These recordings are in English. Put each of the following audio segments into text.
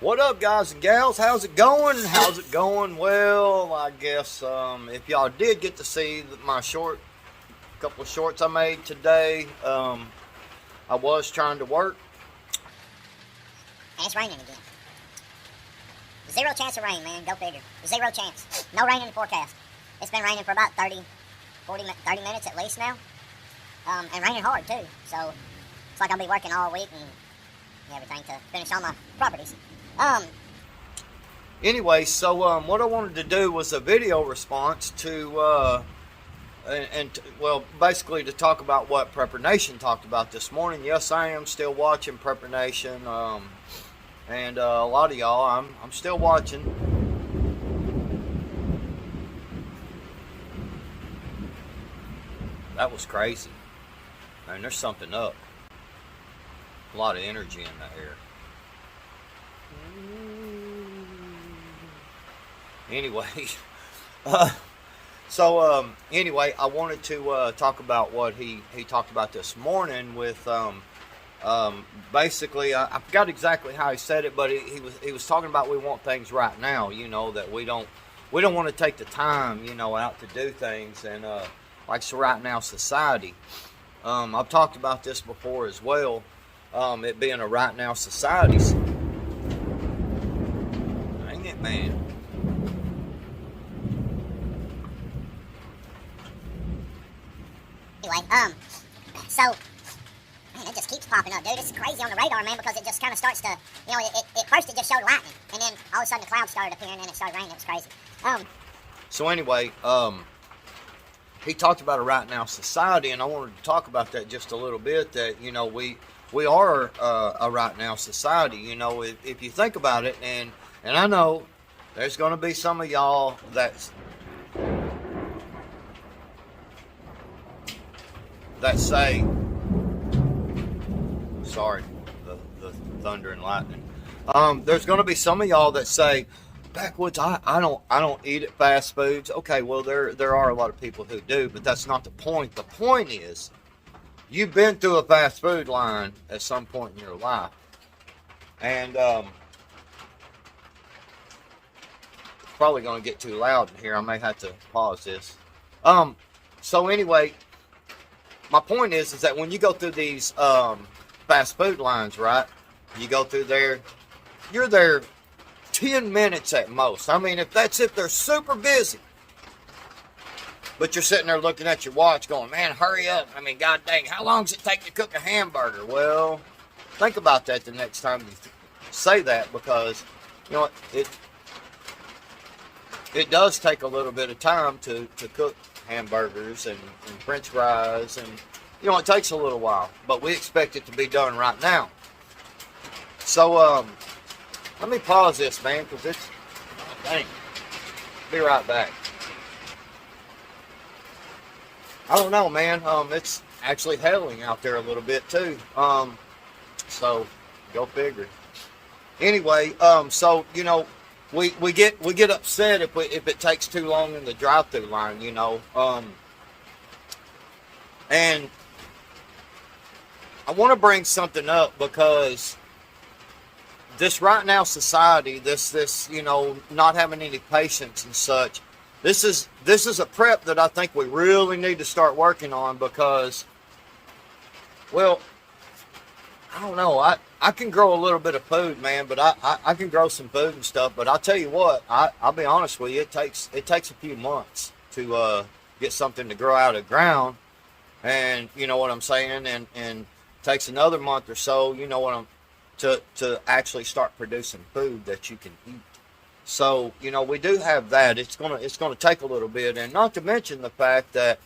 What up, guys and gals? How's it going? How's it going? Well, I guess if y'all did get to see my couple of shorts I made today, I was trying to work. And it's raining again. Zero chance of rain, man. Go figure. Zero chance. No rain in the forecast. It's been raining for about 30 minutes at least now. And raining hard, too. So, it's like I'll be working all week and everything to finish all my properties. Anyway, so what I wanted to do was a video response to, basically to talk about what Prepper Nation talked about this morning. Yes, I am still watching Prepper Nation, and a lot of y'all, I'm still watching. That was crazy. Man, there's something up. A lot of energy in the air. Anyway, anyway, I wanted to talk about what he talked about this morning with basically I forgot exactly how he said it, but he was talking about we want things right now. You know, that we don't want to take the time, you know, out to do things, and like so right now society. I've talked about this before as well. It being a right now society. Dang it, man. Anyway, so, man, it just keeps popping up, dude. It's crazy on the radar, man, because it just kind of starts to, you know, at first it just showed lightning, and then all of a sudden the clouds started appearing, and it started raining. It was crazy. So anyway, he talked about a right now society, and I wanted to talk about that just a little bit. That, you know, we are a right now society. You know, if you think about it, and I know there's going to be some of y'all that say, sorry, the thunder and lightning. There's going to be some of y'all that say, Backwoods, I don't eat at fast foods. Okay, well there are a lot of people who do, but that's not the point. The point is, you've been through a fast food line at some point in your life, and it's probably going to get too loud in here. I may have to pause this. So anyway, my point is that when you go through these fast food lines, right? You go through there, you're there 10 minutes at most. I mean, if they're super busy. But you're sitting there looking at your watch going, man, hurry up. I mean, god dang, how long does it take to cook a hamburger? Well, think about that the next time you say that, because, you know, it does take a little bit of time to cook hamburgers and french fries, and, you know, it takes a little while. But we expect it to be done right now. So, let me pause this, man, because it's, dang, be right back. I don't know, man. It's actually hailing out there a little bit too. So go figure. Anyway, so you know, we get upset if it takes too long in the drive-through line, you know. And I want to bring something up because this right now society, this you know, not having any patience and such. This is a prep that I think we really need to start working on, because, well, I don't know. I can grow a little bit of food, man, but I can grow some food and stuff. But I'll tell you what, I'll be honest with you, it takes a few months to get something to grow out of the ground, and you know what I'm saying, and takes another month or so, you know what I'm, to actually start producing food that you can eat. So, you know, we do have that. It's gonna take a little bit, and not to mention the fact that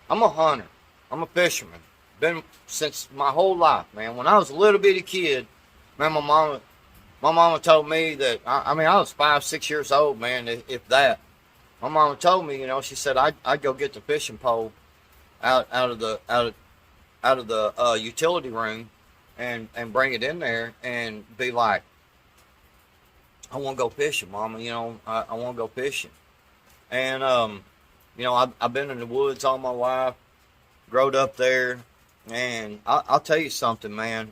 I'm a hunter. I'm a fisherman. Been since my whole life, man. When I was a little bitty kid, man, my mama told me that I mean, I was 5, 6 years old, man, if that. My mama told me, you know, she said I'd go get the fishing pole out of the utility room and bring it in there and be like, I want to go fishing, Mama. You know, I want to go fishing. And, you know, I've been in the woods all my life, growed up there. And I'll tell you something, man.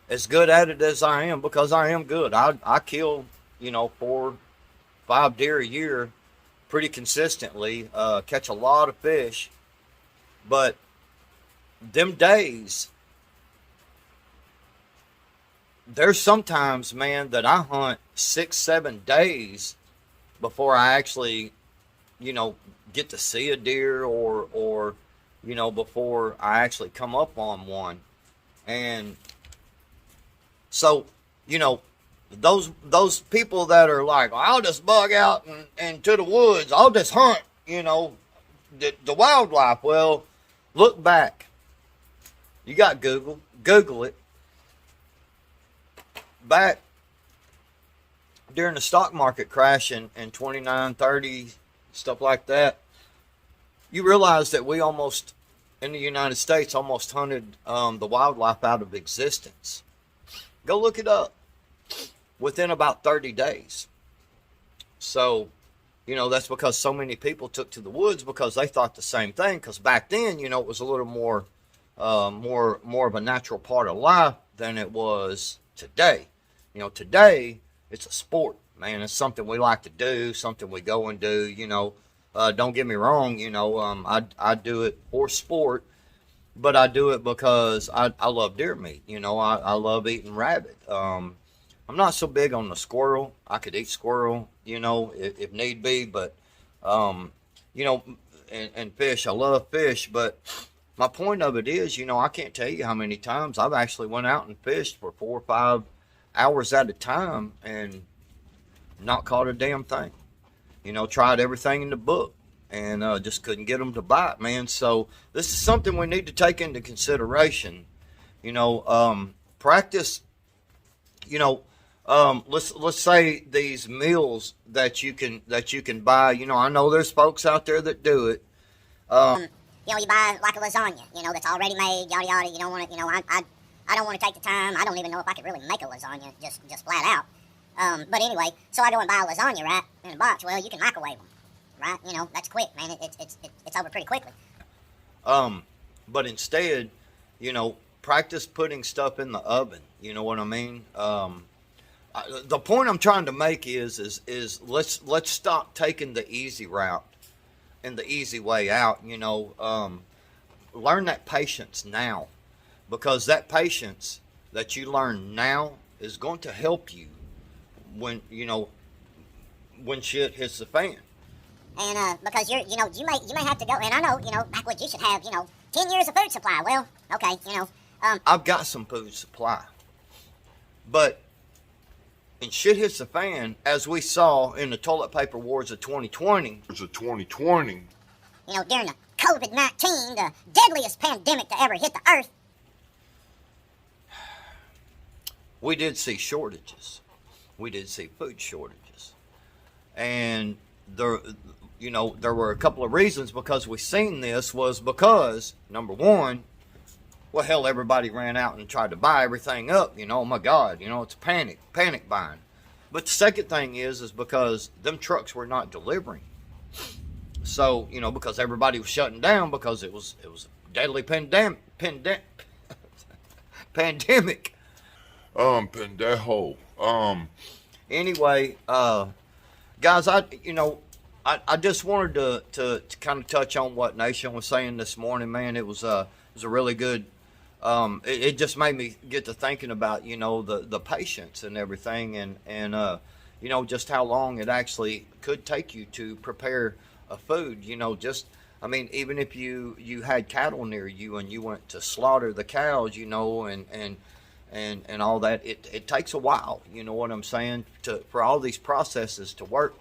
as good at it as I am, because I am good. I kill, 4, 5 deer a year pretty consistently, catch a lot of fish. But them days, there's sometimes, man, that I hunt 6, 7 days before I actually, get to see a deer, or before I actually come up on one. And so, those people that are like, I'll just bug out and to the woods, I'll just hunt, the wildlife. Well, look back. You got Google it. Back during the stock market crash in 29, 30, stuff like that, you realize that we almost, in the United States, almost hunted the wildlife out of existence. Go look it up. Within about 30 days. So, that's because so many people took to the woods, because they thought the same thing. Because back then, it was a little more of a natural part of life than it was today. Today it's a sport, man. It's something we like to do, something we go and do. Don't get me wrong. I do it for sport, but I do it because I love deer meat. I love eating rabbit. I'm not so big on the squirrel. I could eat squirrel, if need be, but, and fish. I love fish, but my point of it is, I can't tell you how many times I've actually went out and fished for 4 or 5 hours at a time and not caught a damn thing. Tried everything in the book and just couldn't get them to bite, man. So this is something we need to take into consideration. Practice, let's say these meals that you can buy. I know there's folks out there that do it. You buy like a lasagna, that's already made, yada yada. You don't want to, I don't want to take the time. I don't even know if I could really make a lasagna just flat out. But anyway, so I go and buy a lasagna, right, in a box. Well, you can microwave them, right? That's quick, man. It's over pretty quickly. But instead, practice putting stuff in the oven. You know what I mean? The point I'm trying to make is let's stop taking the easy route and the easy way out. Learn that patience now, because that patience that you learn now is going to help you when shit hits the fan. And because you may have to go, and I know, backwoods, you should have 10 years of food supply. Well, okay, I've got some food supply, but and shit hits the fan, as we saw in the toilet paper wars of 2020. During the COVID-19, the deadliest pandemic to ever hit the earth. We did see shortages. We did see food shortages. And there were a couple of reasons because we seen this. Was because, number one, well, hell, everybody ran out and tried to buy everything up. Oh my God, it's panic buying. But the second thing is because them trucks were not delivering. So, because everybody was shutting down because it was a deadly pandemic. Pendejo. Anyway, guys, I just wanted to kind of touch on what Nation was saying this morning, man. It was a really good. It just made me get to thinking about, the patience and everything, and just how long it actually could take you to prepare a food. Even if you had cattle near you and you went to slaughter the cows, and all that, it takes a while. You know what I'm saying? For all these processes to work,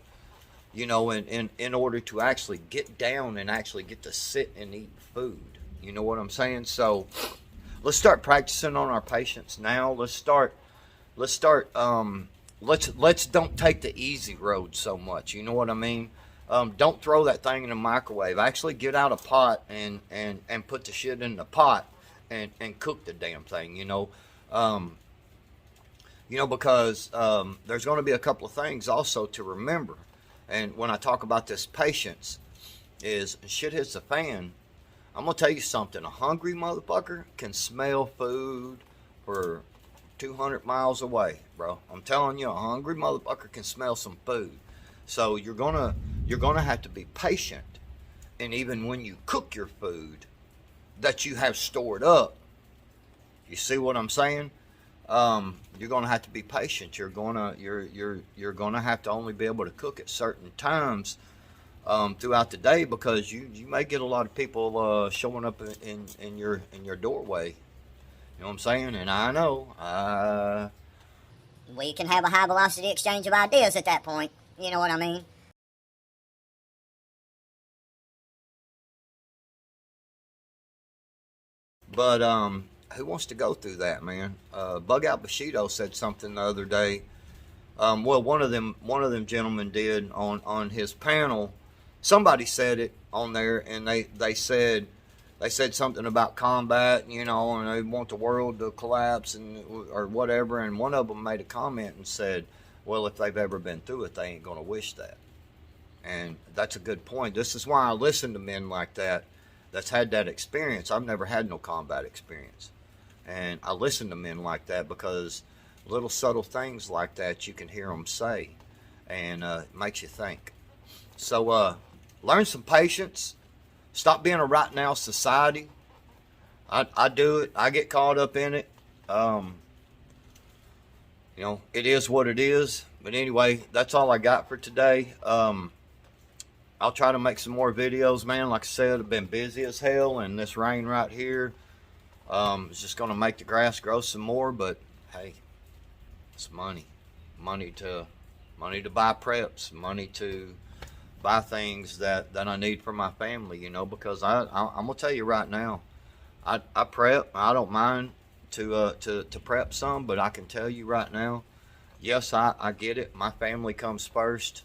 in order to actually get down and actually get to sit and eat food. You know what I'm saying? So let's start practicing on our patience now. Let's don't take the easy road so much. You know what I mean? Don't throw that thing in the microwave. Actually get out a pot and put the shit in the pot and cook the damn thing, because there's going to be a couple of things also to remember. And when I talk about this patience, is shit hits the fan. I'm going to tell you something. A hungry motherfucker can smell food for 200 miles away, bro. I'm telling you, a hungry motherfucker can smell some food. So you're gonna have to be patient. And even when you cook your food that you have stored up, you see what I'm saying? You're gonna have to be patient. You're gonna have to only be able to cook at certain times throughout the day, because you may get a lot of people showing up in your doorway. You know what I'm saying? And I know We can have a high velocity exchange of ideas at that point. You know what I mean? but who wants to go through that, man? Bug Out Bushido said something the other day. Well, one of them gentlemen did on his panel. Somebody said it on there, and they said something about combat, you know, and they want the world to collapse or whatever. And one of them made a comment and said, well, if they've ever been through it, they ain't gonna wish that. And that's a good point. This is why I listen to men like that that's had that experience. I've never had no combat experience, and I listen to men like that because little subtle things like that you can hear them say, and it makes you think. So learn some patience. Stop being a right now society. I do it. I get caught up in it. You know, it is what it is. But anyway, that's all I got for today. I'll try to make some more videos, man. Like I said, I've been busy as hell, and this rain right here is just going to make the grass grow some more. But hey, it's money to buy preps, money to buy things that I need for my family, you know, because I'm gonna tell you right now, I prep. I don't mind to prep some, but I can tell you right now, yes, I get it. My family comes first,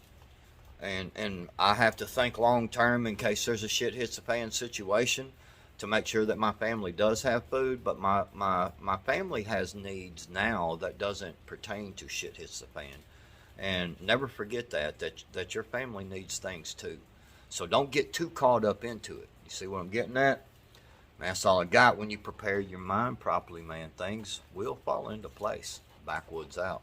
and I have to think long term in case there's a shit hits the fan situation to make sure that my family does have food. But my family has needs now that doesn't pertain to shit hits the fan. And never forget that your family needs things too. So don't get too caught up into it. You see what I'm getting at? Man, that's all I got. When you prepare your mind properly, man, things will fall into place. Backwoods out.